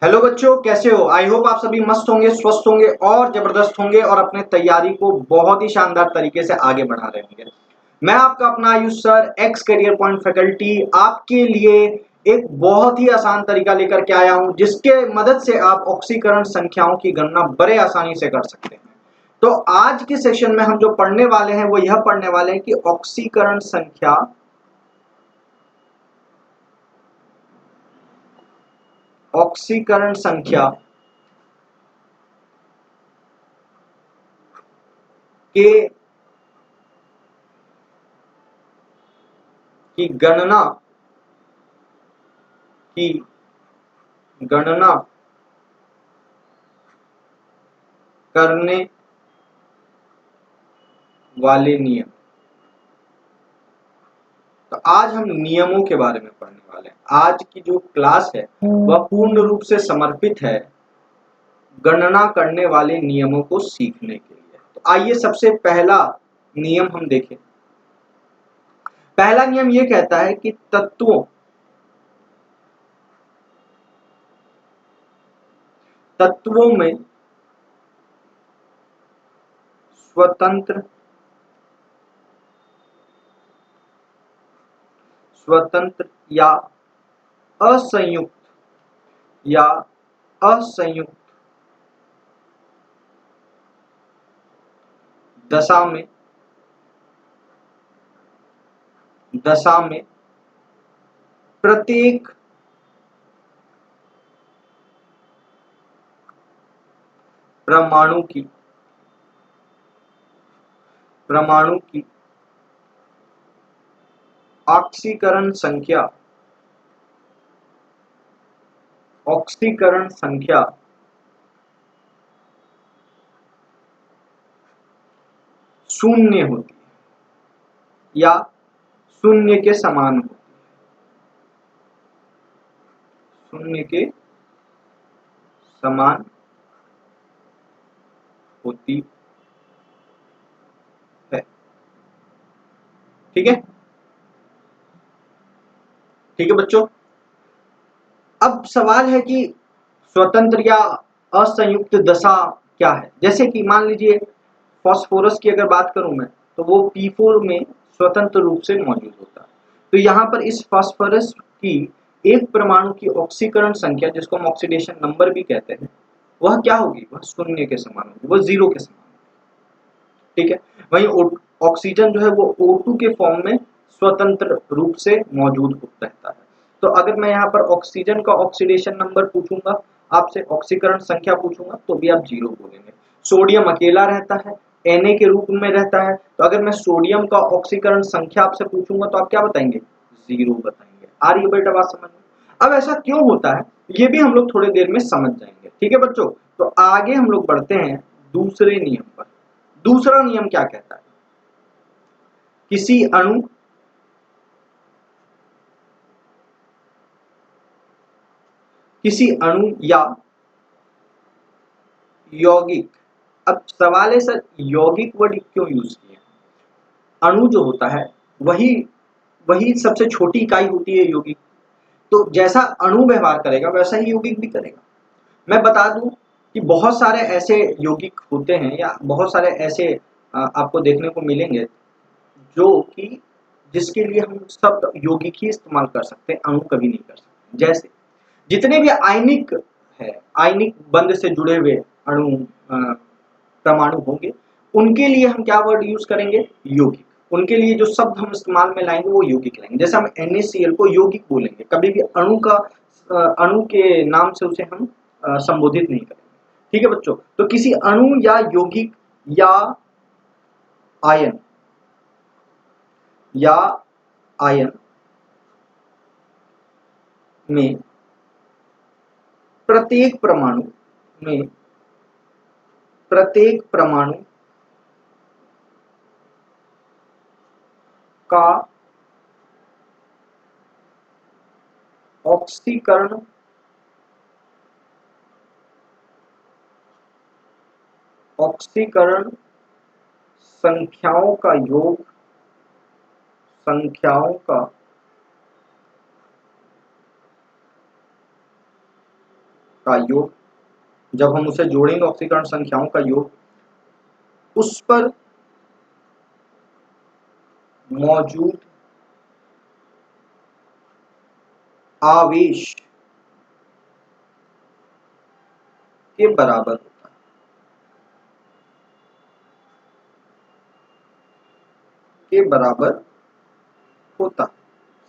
Hello बच्चों, कैसे हो? आई होप आप सभी मस्त होंगे, स्वस्थ होंगे और जबरदस्त होंगे और अपने तैयारी को बहुत ही शानदार तरीके से आगे बढ़ा रहे होंगे। मैं आपका अपना Ayush sir, x career point faculty, आपके लिए एक बहुत ही आसान तरीका लेकर के आया हूं, जिसके मदद से आप ऑक्सीकरण संख्याओं की गणना बड़े आसानी से कर सकते हैं। तो आज के सेशन में हम जो पढ़ने वाले हैं वो यह पढ़ने वाले हैं कि ऑक्सीकरण संख्या के की की गणना करने वाले नियम। तो आज हम नियमों के बारे में पढ़ने वाले हैं। आज की जो क्लास है वह पूर्ण रूप से समर्पित है गणना करने वाले नियमों को सीखने के लिए। तो आइए सबसे पहला नियम हम देखें। पहला नियम यह कहता है कि तत्वों में स्वतंत्र या असंयुक्त दशा में प्रत्येक परमाणु की ऑक्सीकरण संख्या शून्य होती है या शून्य के समान होती शून्य के समान होती है। ठीक है, ठीक है बच्चों। अब सवाल है कि स्वतंत्र या असंयुक्त दशा क्या है। जैसे कि मान लीजिए फास्फोरस की अगर बात करूं मैं, तो वो P4 में स्वतंत्र रूप से मौजूद होता है। तो यहाँ पर इस फास्फोरस की एक परमाणु की ऑक्सीकरण संख्या, जिसको हम ऑक्सीडेशन नंबर भी कहते हैं, वह क्या होगी? वह शून्य के समान होगी, वह जीरो के समान होगी। ठीक है, वहीं ऑक्सीजन जो है वो O2 के फॉर्म में स्वतंत्र रूप से मौजूद रहता है। तो अगर मैं यहाँ पर ऑक्सीजन का ऑक्सीडेशन नंबर पूछूंगा, आपसे ऑक्सीकरण संख्या पूछूंगा, तो भी आप जीरो बोलेंगे। सोडियम अकेला रहता है, Na के रूप में रहता है, तो अगर मैं सोडियम का ऑक्सीकरण संख्या आपसे पूछूंगा तो आप क्या बताएंगे? जीरो बताएंगे। आ रही है बेटा बात समझ में? अब ऐसा क्यों होता है ये भी हम लोग थोड़ी देर में समझ जाएंगे। ठीक है बच्चों, तो आगे हम लोग बढ़ते हैं दूसरे नियम पर। दूसरा नियम क्या कहता है? किसी अणु या यौगिक। अब सवाल है सर, यौगिक वर्ड क्यों यूज किया? अणु जो होता है वही वही सबसे छोटी इकाई होती है यौगिक। तो जैसा अणु व्यवहार करेगा वैसा ही यौगिक भी करेगा। मैं बता दूं कि बहुत सारे ऐसे यौगिक होते हैं या बहुत सारे ऐसे आपको देखने को मिलेंगे जो कि जिसके लिए हम सब यौगिक ही इस्तेमाल कर सकते हैं, अणु कभी नहीं कर सकते। जैसे जितने भी आयनिक बंध से जुड़े हुए अणु परमाणु होंगे, उनके लिए हम क्या वर्ड यूज करेंगे? यौगिक। उनके लिए जो शब्द हम इस्तेमाल में लाएंगे वो यौगिक लाएंगे। जैसे हम NaCl को यौगिक बोलेंगे, कभी भी अणु के नाम से उसे हम संबोधित नहीं करेंगे। ठीक है बच्चों, तो किसी अणु या यौगिक या आयन या आयन में प्रत्येक परमाणु का ऑक्सीकरण संख्याओं का योग संख्याओं का योग, जब हम उसे जोड़ेंगे ऑक्सीकरण संख्याओं का योग, उस पर मौजूद आवेश के बराबर होता है। के बराबर होता है।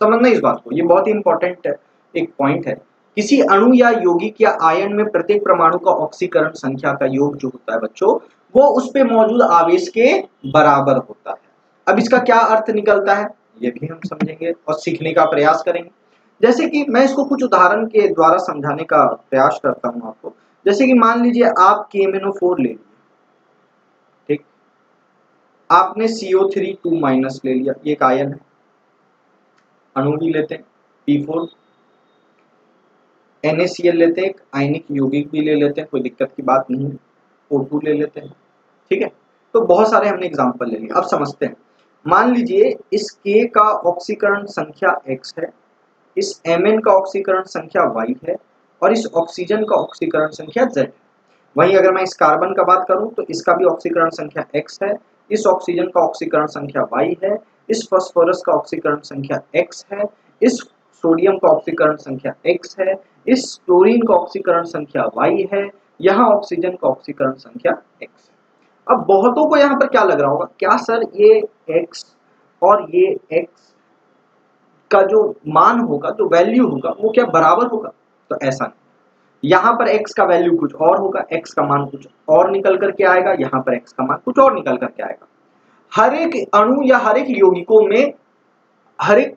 समझना इस बात को, ये बहुत ही इंपॉर्टेंट एक पॉइंट है। किसी अणु या यौगिक या आयन में प्रत्येक परमाणु का ऑक्सीकरण संख्या का योग जो होता है बच्चों, वो उस पे मौजूद आवेश के बराबर होता है। अब इसका क्या अर्थ निकलता है ये भी हम समझेंगे और सीखने का प्रयास करेंगे। जैसे कि मैं इसको कुछ उदाहरण के द्वारा समझाने का प्रयास करता हूं आपको। जैसे कि मान लीजिए आप KMnO4 ले लिए, ठीक, आपने CO3 2- ले लिया, ये एक आयन है, अणु भी लेते हैं P4, NaCl लेते हैं, एक आयनिक यौगिक भी ले लेते हैं, कोई दिक्कत की बात नहीं है, O2 ले लेते हैं, ठीक है। तो बहुत सारे हमने एग्जांपल ले लिए। अब समझते हैं, मान लीजिए इस K का ऑक्सीकरण संख्या X है, इस Mn का ऑक्सीकरण संख्या Y है और इस ऑक्सीजन का ऑक्सीकरण संख्या Z है। वहीं अगर मैं इस कार्बन का बात करूं तो इसका भी ऑक्सीकरण संख्या X है, इस ऑक्सीजन का ऑक्सीकरण संख्या Y है, इस फास्फोरस का ऑक्सीकरण संख्या X है, इस सोडियम का ऑक्सीकरण संख्या X है, इस क्लोरीन का ऑक्सीकरण संख्या Y है, यहाँ ऑक्सीजन का ऑक्सीकरण संख्या X है। अब बहुतों को यहाँ पर क्या लग रहा होगा, क्या सर ये X और ये X का जो मान होगा, जो वैल्यू होगा, वो क्या बराबर होगा? तो ऐसा नहीं, यहाँ पर x का वैल्यू कुछ और होगा, x का मान कुछ और निकल करके आएगा, यहाँ पर x का मान कुछ और निकल करके आएगा। हर एक अणु या हर एक यौगिकों में हर एक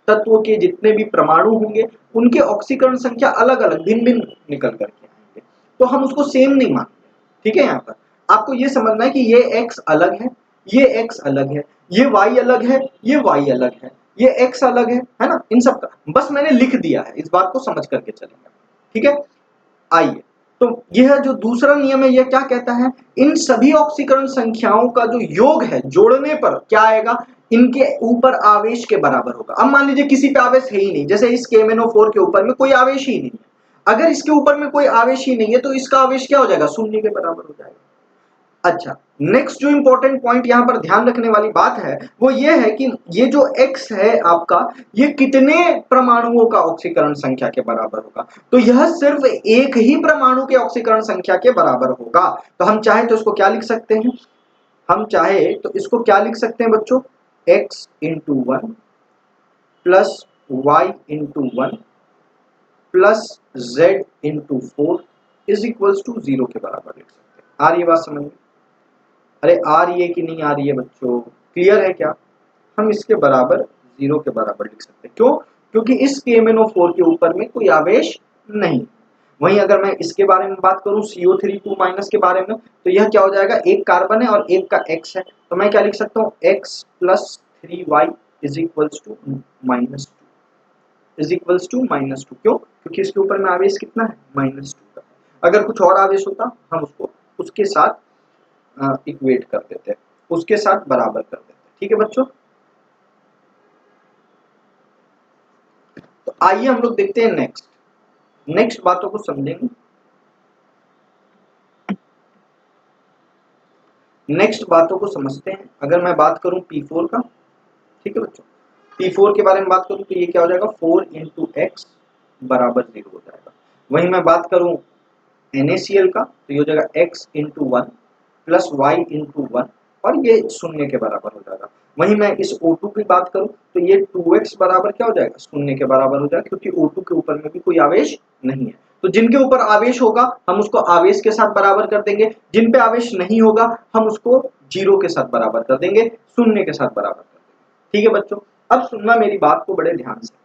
तत्व के जितने भी परमाणु होंगे उनके ऑक्सीकरण संख्या अलग अलग भिन्न भिन्न निकल करके आएंगे, तो हम उसको सेम नहीं मानते, ठीक है। यहाँ पर आपको ये समझना है कि ये x अलग है, ये x अलग है, ये y अलग है, ये y अलग है, ये x अलग है ना, इन सब का बस मैंने लिख दिया है, इस बात को समझ करके चलेंगे, ठीक है। आइए, तो यह जो दूसरा नियम है यह क्या कहता है, इन सभी ऑक्सीकरण संख्याओं का जो योग है जोड़ने पर क्या आएगा, इनके ऊपर आवेश के बराबर होगा। अब मान लीजिए किसी पे आवेश है ही नहीं, जैसे इस KMnO4 के ऊपर में कोई आवेश ही नहीं है, अगर इसके ऊपर में कोई आवेश ही नहीं है तो इसका आवेश क्या हो जाएगा, शून्य के बराबर हो जाएगा। अच्छा, नेक्स्ट जो इंपॉर्टेंट पॉइंट यहां पर ध्यान रखने वाली बात है वो ये है कि ये जो x है आपका, ये कितने परमाणुओं का ऑक्सीकरण संख्या के बराबर होगा, तो यह सिर्फ एक ही परमाणु के ऑक्सीकरण संख्या के बराबर होगा। तो हम चाहे तो इसको क्या लिख सकते हैं, हम चाहे तो इसको क्या लिख सकते हैं बच्चों, x into 1 plus Y into 1 plus z into 4 is equals to 0 के बराबर लिख सकते हैं। आ रही बात समझ में? अरे आ रही है कि नहीं आ रही है बच्चों, क्लियर है क्या? हम इसके बराबर 0 के बराबर लिख सकते हैं, क्यों? क्योंकि इस KMnO4 के ऊपर में कोई आवेश नहीं। वहीं अगर मैं इसके बारे में बात करूं CO3 2- के बारे में, तो यह क्या हो जाएगा, एक कार्बन है और एक का X है, तो मैं क्या लिख सकता हूं, X plus 3y is equals to -2 is equals to -2। क्यों? क्योंकि इसके ऊपर में आवेश कितना है, -2 का। अगर कुछ और आवेश होता हम उसको उसके साथ इक्वेट कर देते हैं, उसके साथ बराबर कर देते हैं, ठीक है बच्चों। तो आइए हम लोग देखते हैं नेक्स्ट बातों को समझेंगे। नेक्स्ट बातों को समझते हैं। अगर मैं बात करूं P4 का, ठीक है बच्चों, P4 के बारे में बात करूं तो ये क्या हो जाएगा, 4 इंटू एक्स बराबर 0 हो जाएगा। वहीं मैं बात करूं NaCl का तो ये हो जाएगा x into 1 plus Y into 1 और ये शून्य के बराबर हो जाएगा। वहीं मैं इस O2 की बात करूं तो ये 2x बराबर क्या हो जाएगा, शून्य के बराबर हो जाएगा, क्योंकि O2 के ऊपर में भी कोई आवेश नहीं है। तो जिनके ऊपर आवेश होगा हम उसको आवेश के साथ बराबर कर देंगे, जिन पे आवेश नहीं होगा हम उसको 0 के साथ बराबर कर देंगे, शून्य के साथ बराबर कर देंगे, ठीक है बच्चों। अब सुनना मेरी बात को बड़े ध्यान से।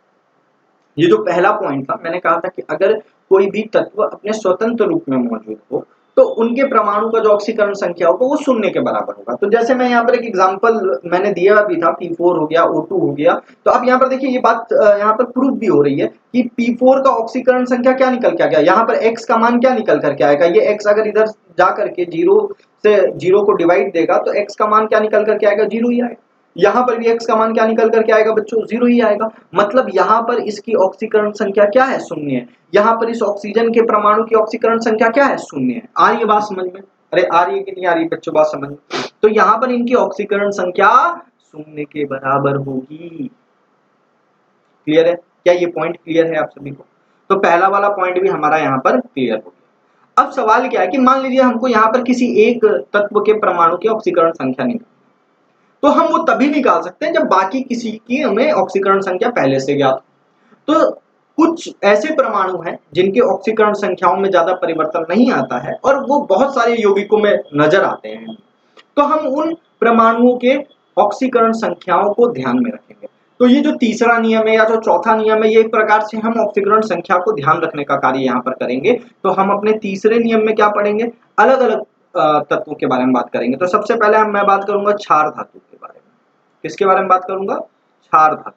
ये जो पहला पॉइंट था, मैंने कहा था कि अगर कोई भी तत्व अपने स्वतंत्र रूप में मौजूद हो तो उनके परमाणु का जो ऑक्सीकरण संख्या होगा वो शून्य के बराबर होगा। तो जैसे मैं यहाँ पर एक एग्जांपल मैंने दिया भी था, P4 हो गया, O2 हो गया। तो अब यहाँ पर देखिए ये बात यहाँ पर प्रूफ भी हो रही है कि P4 का ऑक्सीकरण संख्या क्या निकल के आ गया, यहाँ पर x का मान क्या निकल करके आएगा, ये x अगर इधर जा करके 0 से 0 को डिवाइड देगा तो x का मान क्या निकल करके आएगा, 0 ही आएगा। यहाँ पर भी x का मान क्या निकल करके आएगा बच्चों, 0 ही आएगा। मतलब यहाँ पर इसकी ऑक्सीकरण संख्या क्या है, 0 है। यहाँ पर इस ऑक्सीजन के परमाणु की ऑक्सीकरण संख्या क्या है, 0 है। आ रही है बात समझ में? अरे आ रही है कि नहीं आ रही बच्चों बात समझ में? तो यहाँ पर इनकी ऑक्सीकरण संख्या 0 के बराबर होगी। क्लियर है? क्या ये पॉइंट क्लियर है आप सभी को? तो पहला वाला पॉइंट भी हमारा यहाँ पर क्लियर हो गया। अब सवाल क्या है कि मान लीजिए हमको यहाँ पर किसी एक तत्व के परमाणु की ऑक्सीकरण संख्या निकालनी, तो हम वो तभी निकाल सकते हैं जब बाकी किसी की हमें ऑक्सीकरण संख्या पहले से ज्ञात हो। तो कुछ ऐसे परमाणु हैं जिनके ऑक्सीकरण संख्याओं में ज्यादा परिवर्तन नहीं आता है और वो बहुत सारे यौगिकों में नजर आते हैं, तो हम उन परमाणुओं के ऑक्सीकरण संख्याओं को ध्यान में रखेंगे। तो ये जो तीसरा नियम है या जो चौथा नियम है, ये एक प्रकार से हम ऑक्सीकरण संख्या को ध्यान रखने का कार्य यहाँ पर करेंगे। तो हम अपने तीसरे नियम में क्या पढ़ेंगे, अलग अलग तत्वों के बारे में बात करेंगे। तो सबसे पहले मैं बात करूंगा क्षार धातु के बारे में। किसके बारे में बात करूंगा, क्षार धातु।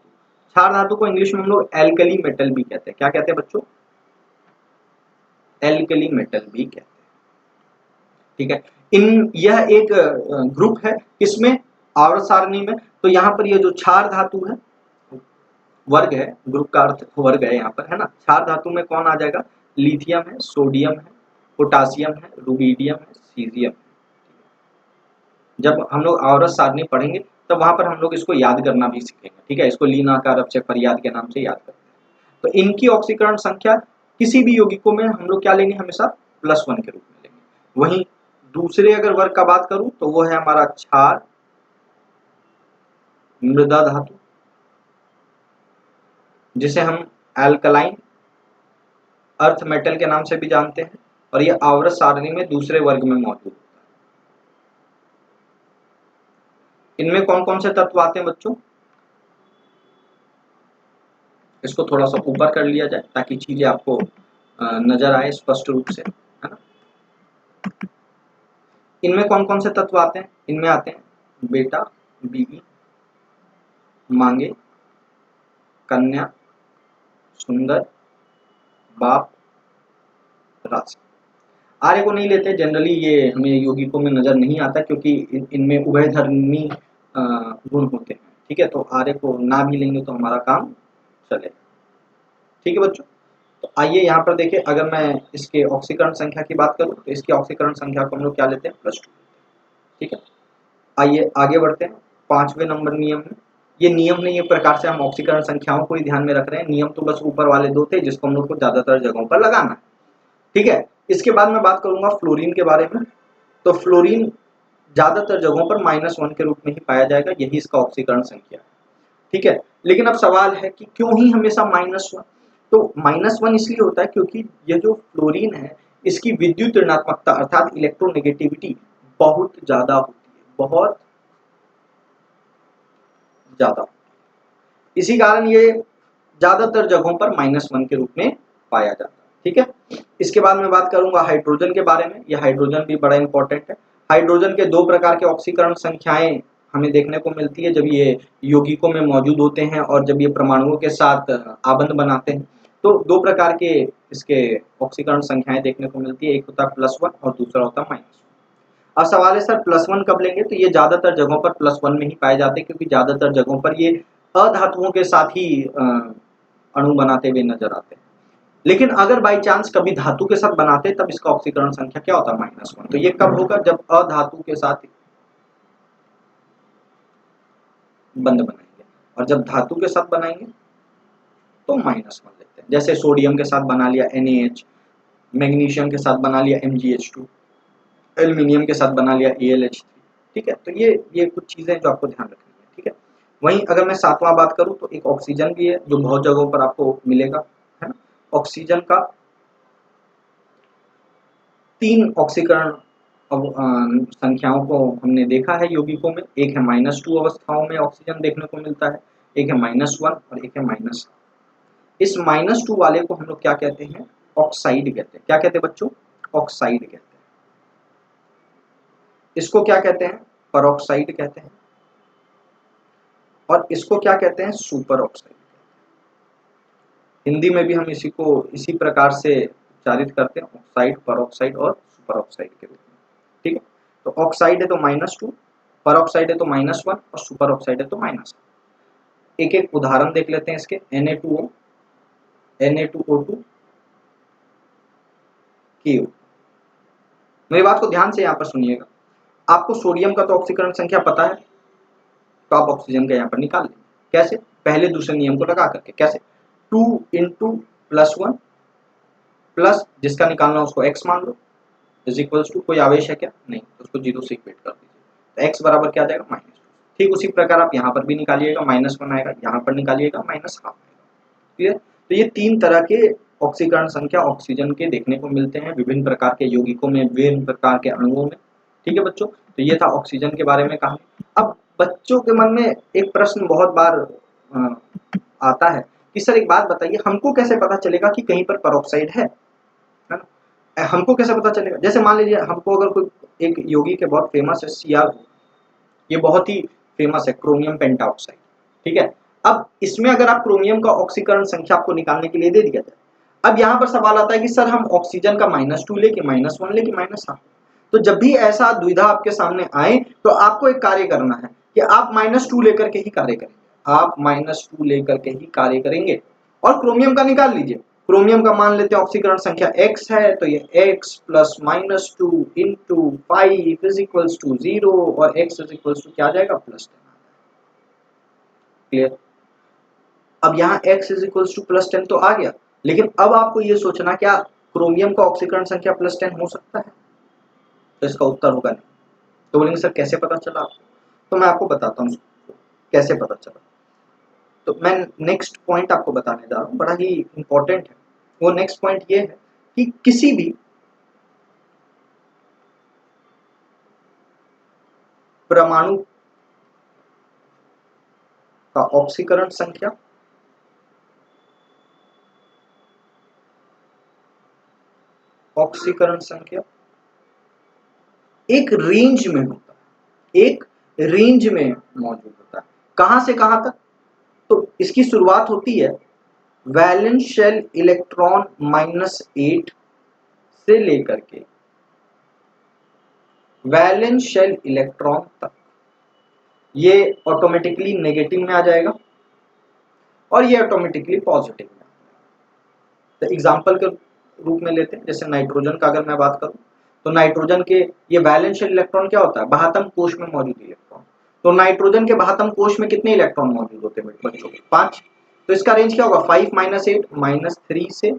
क्षार धातु को इंग्लिश में हम लोग एल्कली मेटल भी कहते हैं। क्या कहते हैं बच्चों, एल्कली मेटल भी कहते हैं। ठीक है, यह एक ग्रुप है, इसमें आवर्त सारणी में। तो यहाँ पर ये जो क्षार धातु है, वर्ग है, ग्रुप का अर्थ वर्ग है यहाँ पर, है ना। क्षार धातु में कौन आ जाएगा, लिथियम है, सोडियम है, पोटासियम है, रुबिडियम है, सीजियम है। जब हम लोग आवर्त सारणी पढ़ेंगे तब वहां पर हम लोग इसको याद करना भी सीखेंगे। ठीक है, इसको लीन आकार अपचय फरियाद के नाम से याद करते हैं। तो इनकी ऑक्सीकरण संख्या किसी भी यौगिकों में हम लोग क्या लेंगे, हमेशा +1 के रूप में लेंगे। वहीं दूसरे अगर वर्ग का बात करूं तो वो है हमारा क्षार मृदा धातु, जिसे हम एल्कलाइन अर्थ मेटल के नाम से भी जानते हैं, और ये आवर्त सारणी में दूसरे वर्ग में मौजूद है। इनमें कौन कौन से तत्व आते हैं बच्चों, इसको थोड़ा सा ऊपर कर लिया जाए ताकि चीजें आपको नजर आए स्पष्ट रूप से, है ना। इनमें कौन कौन से तत्व आते हैं, इनमें आते हैं बेटा, बीवी, मांगे, कन्या, सुंदर, बाप, राशि। आर्य को नहीं लेते जनरली, ये हमें यौगिकों में नजर नहीं आता क्योंकि इनमें उभयधर्मी गुण होते हैं। ठीक है, तो आर्य को ना भी लेंगे तो हमारा काम चलेगा। ठीक है बच्चों, तो आइए यहाँ पर देखिए, अगर मैं इसके ऑक्सीकरण संख्या की बात करूँ तो इसकी ऑक्सीकरण संख्या को हम लोग क्या लेते हैं, +2। ठीक है, आइए आगे बढ़ते हैं 5वें नंबर नियम में। ये नियम नहीं, एक प्रकार से हम ऑक्सीकरण संख्याओं को ही ध्यान में रख रहे हैं। नियम तो बस ऊपर वाले 2 थे जिसको हम लोग को ज्यादातर जगहों पर लगाना है। ठीक है, इसके बाद मैं बात करूंगा फ्लोरीन के बारे में। तो फ्लोरीन ज्यादातर जगहों पर -1 के रूप में ही पाया जाएगा, यही इसका ऑक्सीकरण संख्या है। ठीक है, लेकिन अब सवाल है कि क्यों ही हमेशा -1। तो -1 इसलिए होता है क्योंकि ये जो फ्लोरीन है इसकी विद्युत ऋणात्मकता अर्थात इलेक्ट्रोनेगेटिविटी बहुत ज्यादा होती है, बहुत ज्यादा। इसी कारण ये ज्यादातर जगहों पर -1 के रूप में पाया जाता है। ठीक है, इसके बाद मैं बात करूंगा हाइड्रोजन के बारे में। यह हाइड्रोजन भी बड़ा इंपॉर्टेंट है। हाइड्रोजन के 2 प्रकार के ऑक्सीकरण संख्याएं हमें देखने को मिलती है, जब ये यौगिकों में मौजूद होते हैं और जब ये परमाणुओं के साथ आबंध बनाते हैं। तो 2 प्रकार के इसके ऑक्सीकरण संख्याएं देखने को मिलती है, एक होता है +1 और दूसरा होता है -1। अब सवाल है सर +1 कब लेंगे, तो ये ज्यादातर जगहों पर +1 में ही पाए जाते हैं क्योंकि ज्यादातर जगहों पर ये अधातुओं के साथ ही अणु बनाते हुए नजर आते हैं। लेकिन अगर बाई चांस कभी धातु के साथ बनाते तब इसका ऑक्सीकरण संख्या क्या होता है, -1। तो ये कब होगा, जब अधातु के साथ बंध बनाएंगे, और जब धातु के साथ बनाएंगे तो -1 लेते हैं। जैसे सोडियम के साथ बना लिया NaH, मैग्नीशियम के साथ बना लिया MgH2, एल्यूमिनियम के साथ बना लिया AlH3। ठीक है, तो ये कुछ चीजें जो आपको ध्यान रखनी है। ठीक है, वहीं अगर मैं 7वां बात करूं तो एक ऑक्सीजन भी है जो बहुत जगहों पर आपको मिलेगा, है ना। ऑक्सीजन का 3 ऑक्सीकरण संख्याओं को हमने देखा है यौगिकों में। एक है -2 अवस्थाओं में ऑक्सीजन देखने को मिलता है, एक है -1 और एक है -7। इस -2 वाले को हम लोग क्या कहते हैं, ऑक्साइड कहते हैं। क्या कहते हैं बच्चों, ऑक्साइड कहते हैं। इसको क्या कहते हैं, परऑक्साइड कहते हैं। और इसको क्या कहते हैं, सुपर ऑक्साइड। हिंदी में भी हम इसी प्रकार से उच्चारित करते हैं, ऑक्साइड, परऑक्साइड और सुपर ऑक्साइड के रूप में। ठीक है, तो ऑक्साइड है तो -2, पर ऑक्साइड है तो -1 और सुपर ऑक्साइड है तो -1। एक एक उदाहरण देख लेते हैं इसके। Na2O, Na2O2, KO। मेरी बात को ध्यान से यहाँ पर सुनिएगा। आपको सोडियम का तो ऑक्सीकरण संख्या पता है, तो आप ऑक्सीजन का यहाँ पर निकाल लेंगे। कैसे? पहले दूसरे नियम को लगा करके। कैसे? 2 × +1 प्लस जिसका निकालना उसको x मान लो, इज इक्वल्स टू, कोई आवेश है क्या? नहीं, तो उसको 0 से इक्वेट कर दीजिए, तो x बराबर क्या आ जाएगा? -2। ठीक उसी प्रकार आप यहाँ पर भी निकालिएगा, -1 आएगा, यहाँ पर निकालिएगा, -1/2 आएगा। क्लियर? तो ये 3 तरह के ऑक्सीकरण संख्या ऑक्सीजन के देखने को मिलते हैं विभिन्न प्रकार के यौगिकों में, विभिन्न प्रकार के अणुओं में। ठीक है बच्चों, तो ये था ऑक्सीजन के बारे में कहानी। अब बच्चों के मन में एक प्रश्न बहुत बार आता है कि सर एक बात बताइए, हमको कैसे पता चलेगा कि कहीं पर परऑक्साइड है ना? हमको कैसे पता चलेगा? जैसे मान लीजिए हमको अगर कोई एक यौगिक है, बहुत फेमस है, CrO, ये बहुत ही फेमस है, क्रोमियम पेंटाऑक्साइड। ठीक है, अब इसमें अगर आप क्रोमियम का ऑक्सीकरण संख्या आपको निकालने के लिए दे दिया जाए, अब यहाँ पर सवाल आता है कि सर हम ऑक्सीजन का -2 ले कि -1 ले कि -1/2। तो जब भी ऐसा दुविधा आपके सामने आए तो आपको एक कार्य करना है कि आप -2 लेकर के ही कार्य करेंगे, आप -2 लेकर के ही कार्य करेंगे और क्रोमियम का निकाल लीजिए। क्रोमियम का मान लेते हैं ऑक्सीकरण संख्या x है, तो ये x + -2 × 5 = 0 और x = क्या आ जाएगा? +10। क्लियर? अब यहाँ x = +10 तो आ गया, लेकिन अब आपको ये सोचना, क्या क्रोमियम का ऑक्सीकरण संख्या +10 हो सकता है? तो इसका उत्तर होगा नहीं। तो बोलेंगे सर कैसे पता चला आपको? तो मैं आपको बताता हूँ कैसे पता चला। तो मैं नेक्स्ट पॉइंट आपको बताने जा रहा हूँ, बड़ा ही इंपॉर्टेंट है। वो नेक्स्ट पॉइंट ये है कि किसी भी परमाणु का ऑक्सीकरण संख्या एक रेंज में होता है, एक रेंज में मौजूद होता है। कहां से कहां तक? तो इसकी शुरुआत होती है वैलेंस शेल इलेक्ट्रॉन -8 से लेकर के वैलेंस शेल इलेक्ट्रॉन तक। ये ऑटोमेटिकली नेगेटिव में आ जाएगा और ये ऑटोमेटिकली पॉजिटिव में। तो एग्जांपल के रूप में लेते हैं, जैसे नाइट्रोजन का अगर मैं बात करूं, तो नाइट्रोजन के ये वैलेंस शेल इलेक्ट्रॉन क्या होता है? बाह्यतम कोश में मौजूद इलेक्ट्रॉन। तो नाइट्रोजन के बाह्यतम कोश में कितने इलेक्ट्रॉन मौजूद होते हैं बच्चों? 5। तो इसका रेंज क्या होगा? 5 - 8 -3 से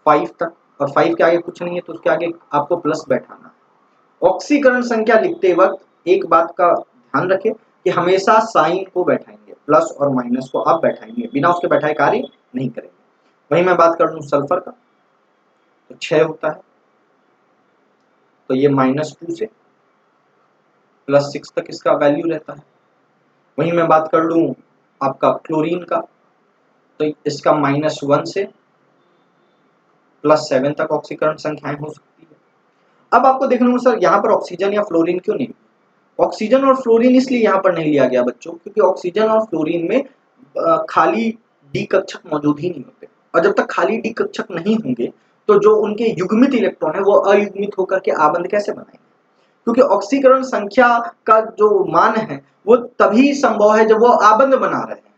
5 तक, और 5 के आगे कुछ नहीं है तो उसके आगे आपको प्लस बैठाना है। ऑक्सीकरण संख्या लिखते वक्त एक बात का ध्यान रखें कि हमेशा साइन को बैठाएंगे, प्लस और माइनस को आप बैठाएंगे, बिना उसके बैठाए कार्य नहीं करेंगे। वहीं मैं बात कर लूं सल्फर का, तो 6 होता है, तो ये -2 से +6 तक इसका वैल्यू रहता है। वहीं मैं बात कर लूं आपका क्लोरीन का, तो इसका -1 से +7 तक ऑक्सीकरण संख्याएं हो सकती है। अब आपको देखना होगा सर यहाँ पर ऑक्सीजन या फ्लोरीन क्यों नहीं? ऑक्सीजन और फ्लोरीन इसलिए यहाँ पर नहीं लिया गया बच्चों, क्योंकि ऑक्सीजन और फ्लोरीन में खाली डी कक्षक मौजूद ही नहीं होते, और जब तक खाली डी कक्षक नहीं होंगे तो जो उनके युग्मित इलेक्ट्रॉन है वो अयुग्मित होकर के आबंध कैसे बनाएंगे? क्योंकि ऑक्सीकरण संख्या का जो मान है वो तभी संभव है जब वो आबंध बना रहे हैं।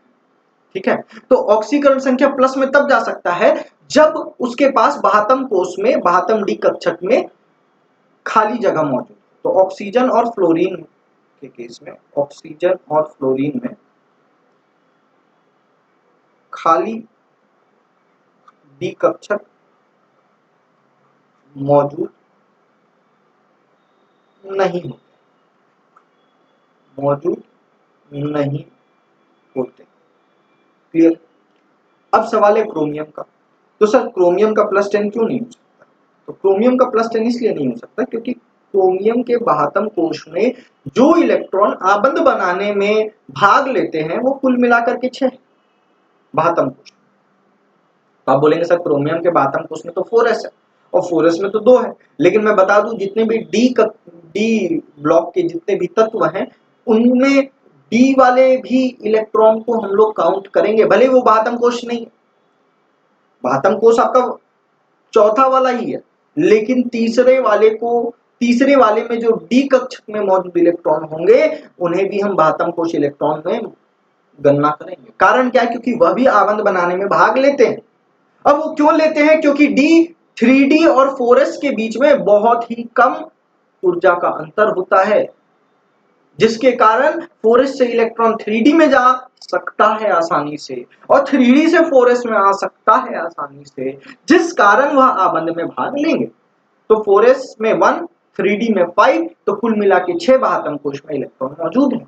ठीक है, तो ऑक्सीकरण संख्या प्लस में तब जा सकता है जब उसके पास बाह्यतम कोश में, बाह्यतम डी कक्षक में खाली जगह मौजूद। तो ऑक्सीजन और फ्लोरीन के केस में, ऑक्सीजन और फ्लोरीन में खाली डी कक्षक मौजूद नहीं होते, मौजूद नहीं होते। क्लियर? अब सवाल है क्रोमियम का। तो सर क्रोमियम का +10 क्यों नहीं हो सकता? तो क्रोमियम का +10 इसलिए नहीं हो सकता क्योंकि क्रोमियम के बाह्यतम कोश में जो इलेक्ट्रॉन आबंध बनाने में भाग लेते हैं वो कुल मिलाकर के 6 बाह्यतम कोश। आप बोलेंगे सर क्रोमियम के बाह्यतम कोश में तो 4s है और 4s में तो 2 है, लेकिन मैं बता दूं जितने भी डी ब्लॉक के जितने भी तत्व हैं उनमें डी वाले भी इलेक्ट्रॉन को हम लोग काउंट करेंगे, भले वो बाह्यतम कोश नहीं है। बाह्यतम कोश आपका चौथा वाला ही है, लेकिन तीसरे वाले को तीसरे वाले में जो डी कक्षक में मौजूद इलेक्ट्रॉन होंगे उन्हें भी हम बाहतम कोश इलेक्ट्रॉन में गणना करेंगे। कारण क्या है? क्योंकि वह भी आबंध बनाने में भाग लेते हैं। अब वो क्यों लेते हैं? क्योंकि डी 3D और 4s के बीच में बहुत ही कम ऊर्जा का अंतर होता है, जिसके कारण 4s से इलेक्ट्रॉन 3D में जा सकता है आसानी से और 3D से 4s में आ सकता है आसानी से, जिस कारण वह आबंध में भाग लेंगे। तो 4s में 1, 3D में 5, तो कुल मिला के 6 बाहतम कोश में इलेक्ट्रॉन मौजूद है।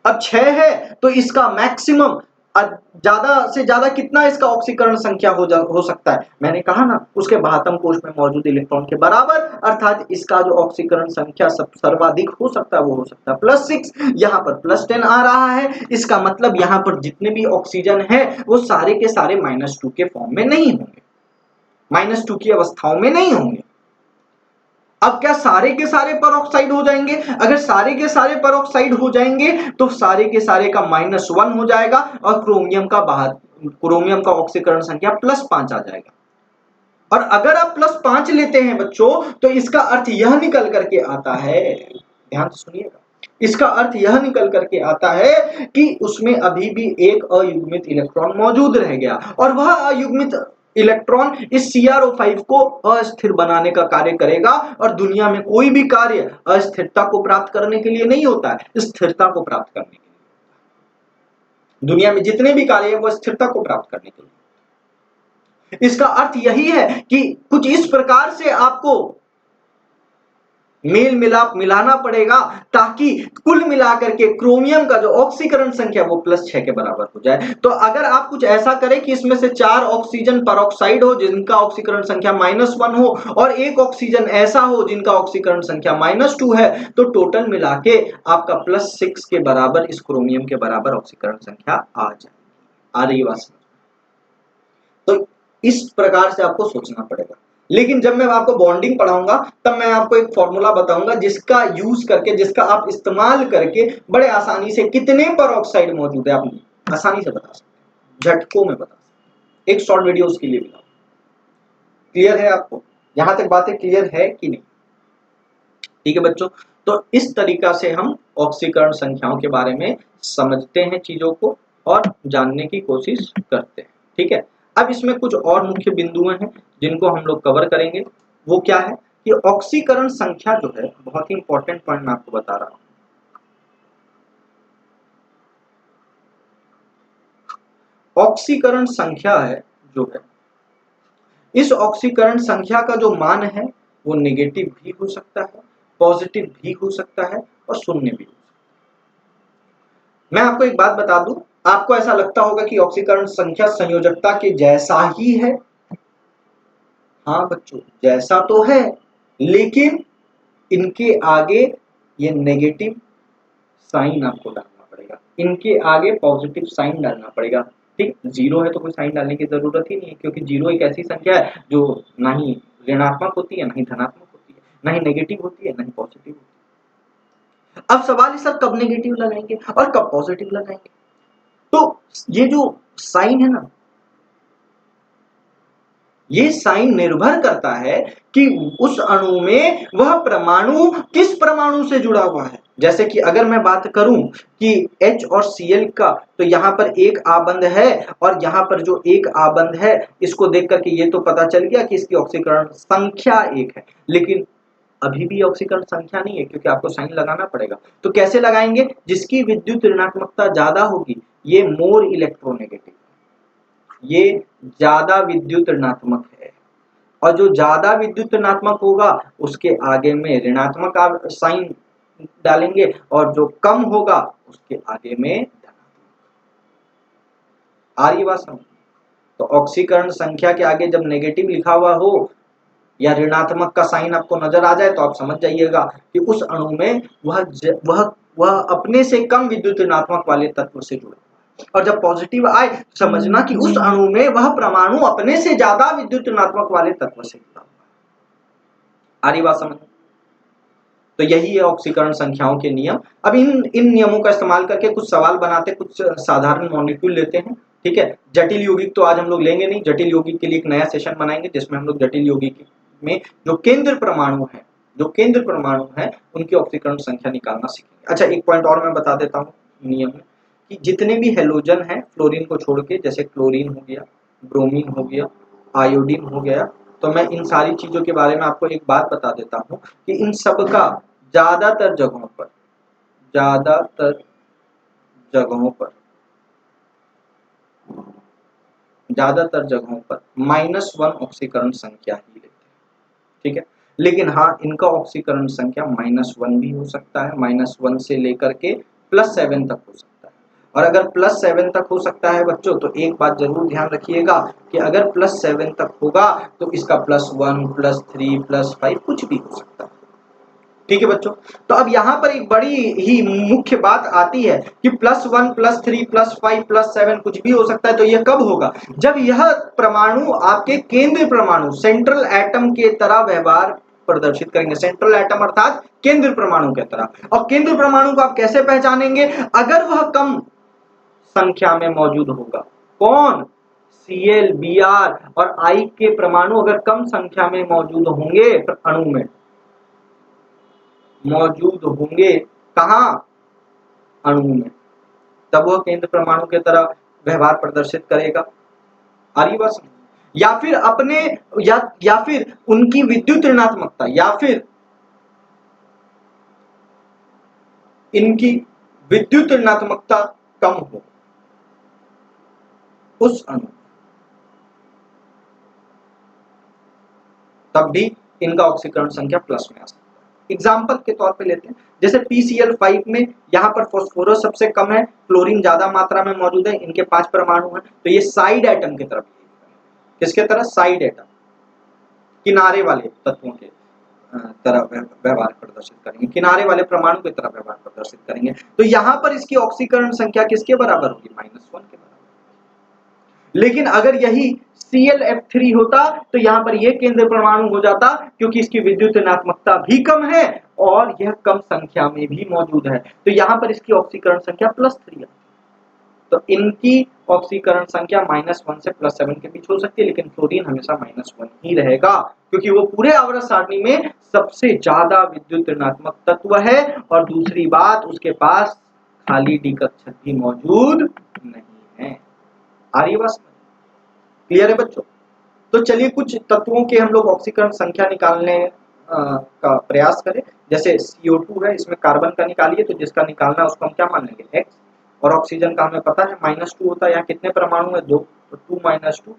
अब 6 है तो इसका मैक्सिमम ज्यादा से ज्यादा कितना इसका ऑक्सीकरण संख्या हो सकता है? मैंने कहा ना, उसके बाहतम कोश में मौजूद इलेक्ट्रॉन के बराबर, अर्थात इसका जो ऑक्सीकरण संख्या सर्वाधिक हो सकता है वो हो सकता है +6। यहाँ पर +10 आ रहा है। इसका मतलब यहाँ पर जितने भी ऑक्सीजन है वो सारे के सारे -2 के फॉर्म में नहीं होंगे, -2 की अवस्थाओं में नहीं होंगे। अब क्या सारे के सारे परऑक्साइड हो जाएंगे? अगर सारे के सारे परऑक्साइड हो जाएंगे तो सारे के सारे का -1 हो जाएगा और क्रोमियम का ऑक्सीकरण संख्या +5 आ जाएगा। और अगर आप +5 लेते हैं बच्चों, तो इसका अर्थ यह निकल करके आता है, ध्यान से सुनिएगा, इसका अर्थ यह निकल करके आता है कि उसमें अभी भी एक अयुग्मित इलेक्ट्रॉन मौजूद रह गया और वह अयुग्मित इलेक्ट्रॉन इस CrO5 को अस्थिर बनाने का कार्य करेगा। और दुनिया में कोई भी कार्य अस्थिरता को प्राप्त करने के लिए नहीं होता है, स्थिरता को प्राप्त करने के लिए। दुनिया में जितने भी कार्य है वो स्थिरता को प्राप्त करने के लिए। इसका अर्थ यही है कि कुछ इस प्रकार से आपको मेल मिलाप मिलाना पड़ेगा ताकि कुल मिलाकर के क्रोमियम का जो ऑक्सीकरण संख्या वो +6 के बराबर हो जाए। तो अगर आप कुछ ऐसा करें कि इसमें से 4 ऑक्सीजन परऑक्साइड हो जिनका ऑक्सीकरण संख्या -1 हो और एक ऑक्सीजन ऐसा हो जिनका ऑक्सीकरण संख्या -2 है, तो टोटल मिला के आपका +6 के बराबर इस क्रोमियम के बराबर ऑक्सीकरण संख्या आ जाए। आ रही बात? तो इस प्रकार से आपको सोचना पड़ेगा। लेकिन जब मैं आपको बॉन्डिंग पढ़ाऊंगा तब मैं आपको एक फॉर्मूला बताऊंगा जिसका यूज करके, जिसका आप इस्तेमाल करके बड़े आसानी से कितने परऑक्साइड मौजूद है आप आसानी से बता सकते हैं, झटकों में बता सकते हैं। एक शॉर्ट वीडियो उसके लिए बनाओ। क्लियर है आपको? यहां तक बातें क्लियर है कि नहीं? ठीक है बच्चों, तो इस तरीका से हम ऑक्सीकरण संख्याओं के बारे में समझते हैं, चीजों को और जानने की कोशिश करते हैं। ठीक है, अब इसमें कुछ और मुख्य बिंदुएं हैं जिनको हम लोग कवर करेंगे। वो क्या है कि ऑक्सीकरण संख्या जो है, बहुत ही इंपॉर्टेंट पॉइंट मैं आपको बता रहा हूं। ऑक्सीकरण संख्या है जो है, इस ऑक्सीकरण संख्या का जो मान है वो नेगेटिव भी हो सकता है, पॉजिटिव भी हो सकता है और शून्य भी हो सकता है। मैं आपको एक बात बता दूं, आपको ऐसा लगता होगा कि ऑक्सीकरण संख्या संयोजकता के जैसा ही है। हाँ बच्चों, जैसा तो है, लेकिन इनके आगे ये नेगेटिव साइन आपको डालना पड़ेगा, इनके आगे पॉजिटिव साइन डालना पड़ेगा। ठीक, 0 है तो कोई साइन डालने की जरूरत ही नहीं है, क्योंकि 0 एक ऐसी संख्या है जो ना ही ऋणात्मक होती है, ना ही धनात्मक होती है, ना ही नेगेटिव होती है, ना ही पॉजिटिव होती है। अब सवाल है सर कब नेगेटिव लगाएंगे और कब पॉजिटिव लगाएंगे? तो ये जो साइन है ना, ये साइन निर्भर करता है कि उस अणु में वह परमाणु किस परमाणु से जुड़ा हुआ है। जैसे कि अगर मैं बात करूं कि H और Cl का, तो यहां पर एक आबंध है और यहां पर जो एक आबंध है, इसको देख करके ये तो पता चल गया कि इसकी ऑक्सीकरण संख्या 1 है, लेकिन अभी भी ऑक्सीकरण संख्या नहीं है क्योंकि आपको साइन लगाना पड़ेगा। तो कैसे लगाएंगे? जिसकी विद्युत ऋणात्मकता ज्यादा होगी ये मोर इलेक्ट्रोनेगेटिव, ये ज्यादा विद्युत ऋणात्मक है, और जो ज्यादा विद्युत ऋणात्मक होगा उसके आगे में ऋणात्मक साइन डालेंगे और जो कम होगा उसके आगे में धनात्मक। आ रही बात समझ? तो ऑक्सीकरण संख्या के आगे जब नेगेटिव लिखा हुआ हो या ऋणात्मक का साइन आपको नजर आ जाए तो आप समझ जाइएगा कि उस अणु में वह अपने से कम विद्युत ऋणात्मक वाले तत्व से जुड़ा, और जब पॉजिटिव आए समझना कि उस अणु में वह परमाणु अपने से ज्यादा विद्युत ऋणात्मक वाले तत्व से जुड़ा हुआ है। आ रही बात समझ? तो यही है ऑक्सीकरण संख्याओं के नियम। अब इन नियमों का इस्तेमाल करके कुछ सवाल बनाते, कुछ साधारण मॉलिक्यूल लेते हैं। ठीक है, जटिल यौगिक तो आज हम लोग लेंगे नहीं, जटिल यौगिक के लिए एक नया सेशन बनाएंगे जिसमें हम लोग जटिल यौगिक में जो केंद्र परमाणु है जो केंद्र परमाणु है उनकी ऑक्सीकरण संख्या निकालना सीखेंगे। अच्छा, एक पॉइंट और मैं बता देता हूँ नियम में कि जितने भी हेलोजन हैं फ्लोरीन को छोड़ के, जैसे क्लोरीन हो गया, ब्रोमीन हो गया, आयोडीन हो गया, तो मैं इन सारी चीजों के बारे में आपको एक बात बता देता हूँ कि इन सब का ज्यादातर जगहों पर -1 ऑक्सीकरण संख्या ही लेते हैं, ठीक है। लेकिन हाँ, इनका ऑक्सीकरण संख्या -1 भी हो सकता है, -1 से लेकर के +7 तक हो सकता है। और अगर +7 तक हो सकता है बच्चों, तो एक बात जरूर ध्यान रखिएगा कि अगर +7 तक होगा तो इसका +1, +3, +5 कुछ भी हो सकता है, ठीक है बच्चों। तो अब यहाँ पर एक बड़ी ही मुख्य बात आती है कि +1, +3, +5, +7 कुछ भी हो सकता है। तो यह कब होगा? जब यह परमाणु आपके केंद्रीय परमाणु सेंट्रल एटम के तरह व्यवहार प्रदर्शित करेंगे। सेंट्रल एटम अर्थात केंद्रीय परमाणु की तरह। और केंद्रीय परमाणु को आप कैसे पहचानेंगे? अगर वह कम संख्या में मौजूद होगा। कौन? Cl, Br और I के परमाणु अगर कम संख्या में मौजूद होंगे, अणु में मौजूद होंगे, कहां? अणु में, तब वह केंद्र परमाणु की तरह व्यवहार प्रदर्शित करेगा। आ रही बात? या फिर अपने या फिर उनकी विद्युत ऋणात्मकता या फिर इनकी विद्युत ऋणात्मकता कम हो उस अणु, तब भी इनका ऑक्सीकरण संख्या प्लस में आ सकता है। एग्जाम्पल के तौर पे लेते हैं, जैसे PCl5 में यहाँ पर फास्फोरस सबसे कम है, क्लोरीन ज्यादा मात्रा में मौजूद है, इनके 5 परमाणु हैं, तो ये साइड एटम की तरफ, किसके तरह? साइड एटम, किनारे वाले तत्वों के तरह व्यवहार प्रदर्शित करेंगे, किनारे वाले परमाणु की तरह व्यवहार प्रदर्शित करेंगे। तो यहाँ पर इसकी ऑक्सीकरण संख्या किसके बराबर होगी? -1 के बराबर। लेकिन अगर यही ClF3 होता तो यहाँ पर यह केंद्र परमाणु हो जाता, क्योंकि इसकी विद्युत ऋणात्मकता भी कम है और यह कम संख्या में भी मौजूद है, तो यहाँ पर इसकी ऑक्सीकरण संख्या +3 है। तो इनकी ऑक्सीकरण संख्या -1 से +7 के बीच हो सकती है, लेकिन फ्लोरीन हमेशा -1 ही रहेगा, क्योंकि वो पूरे आवर्त सारणी में सबसे ज्यादा विद्युत ऋणात्मक तत्व है। और दूसरी बात, उसके पास खाली डी कक्षक भी मौजूद नहीं है। आ रही बात? क्लियर है बच्चों? तो चलिए कुछ तत्वों के हम लोग ऑक्सीकरण संख्या निकालने का प्रयास करें। जैसे CO2 है, इसमें कार्बन का निकालिए, तो जिसका निकालना है उसको हम क्या मान लेंगे? X। और ऑक्सीजन का हमें पता है -2 होता है। यहाँ कितने परमाणु है? 2, तो 2 - 2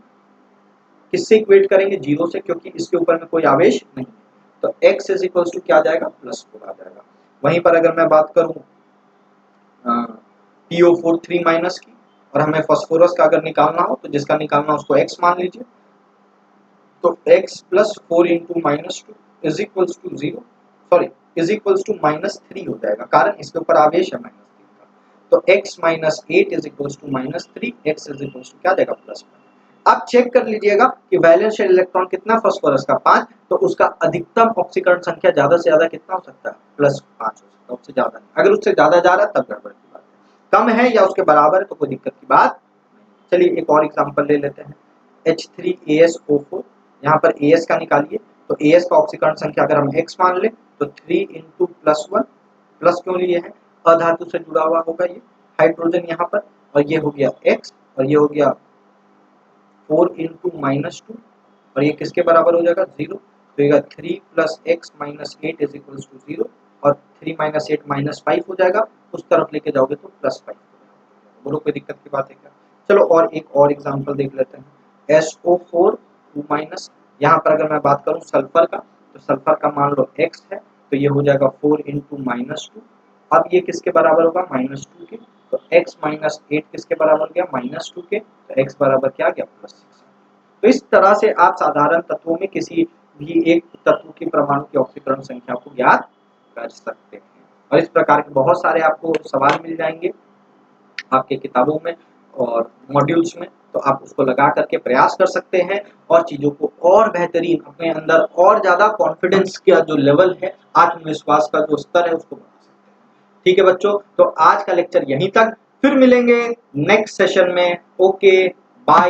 किससे इक्वेट करेंगे? 0 से, क्योंकि इसके ऊपर में कोई आवेश नहीं। तो X = क्या आ जाएगा? +4 आ जाएगा। वहीं पर अगर मैं बात करूं PO4 3- की, और हमें फास्फोरस का अगर निकालना हो, तो जिसका निकालना उसको X मान लीजिए, तो X + 4 × -2 = 0, सॉरी -3 हो जाएगा, कारण इसके ऊपर आवेश है -3 का। तो X - 8 = -3, X क्या देगा? +1। आप चेक कर लीजिएगा कि वैलेंस शेल इलेक्ट्रॉन कितना फास्फोरस का? 5, तो उसका अधिकतम ऑक्सीकरण संख्या ज्यादा से ज्यादा कितना हो सकता है? +5 हो सकता है, उससे ज्यादा नहीं। अगर उससे ज्यादा जा रहा है तब गड़बड़ की बात है, कम है या उसके बराबर है तो कोई दिक्कत की बात। चलिए एक और एग्जांपल ले लेते हैं, H3AsO4। यहाँ पर AS का निकालिए, तो AS का ऑक्सीकरण संख्या अगर हम X मान ले तो 3 × +1, प्लस क्यों लिए हैं? अधातु से जुड़ा हुआ होगा ये हाइड्रोजन यहाँ पर, और ये हो गया X, और ये हो गया 4 × -2, और ये किसके बराबर हो जाएगा? 0। तो ये 3 + X - 8 = 0, और 3 - 8 -5 हो जाएगा, उस तरफ लेके जाओगे तो +5। बोलो कोई दिक्कत की बात है क्या? चलो और एक और एग्जांपल देख लेते हैं, SO4 2-। यहाँ पर अगर मैं बात करूँ सल्फर का, तो सल्फर का मान लो X है, तो ये हो जाएगा 4 × -2। अब ये किसके बराबर होगा? -2 के। तो X - 8 किसके बराबर गया? -2 के। तो X बराबर क्या गया? +6। तो इस तरह से आप साधारण तत्वों में किसी भी एक तत्व की परमाणु की ऑक्सीकरण संख्या को ज्ञात कर सकते हैं। और इस प्रकार के बहुत सारे आपको सवाल मिल जाएंगे आपके किताबों में और मॉड्यूल्स में, तो आप उसको लगा करके प्रयास कर सकते हैं और चीजों को और बेहतरीन, अपने अंदर और ज्यादा कॉन्फिडेंस का जो लेवल है, आत्मविश्वास का जो स्तर है, उसको बढ़ा सकते हैं। ठीक है बच्चों, तो आज का लेक्चर यहीं तक, फिर मिलेंगे नेक्स्ट सेशन में। Okay, bye.